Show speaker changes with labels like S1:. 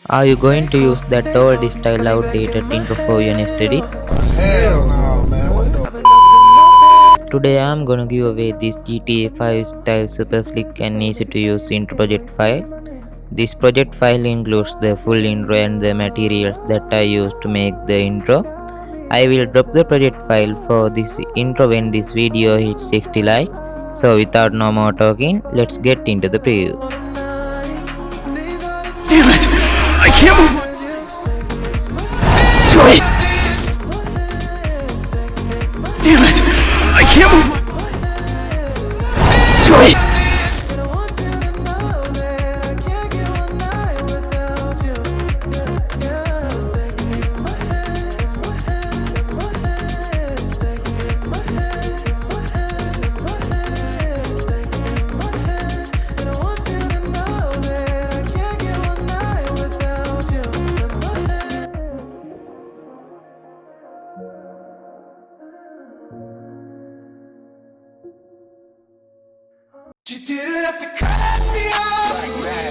S1: Are you going to use that old style outdated intro for your next edit?
S2: Hell no, man. What the?
S1: Today I'm gonna give away this GTA 5 style super slick and easy to use intro project file. This project file includes the full intro and the materials that I used to make the intro. I will drop the project file for this intro when this video hits 60 likes. So without no more talking, let's get into the preview.
S3: Damn it! I can't move. Sweet. Damn it! I can't move. Sweet.
S2: You didn't have to cut.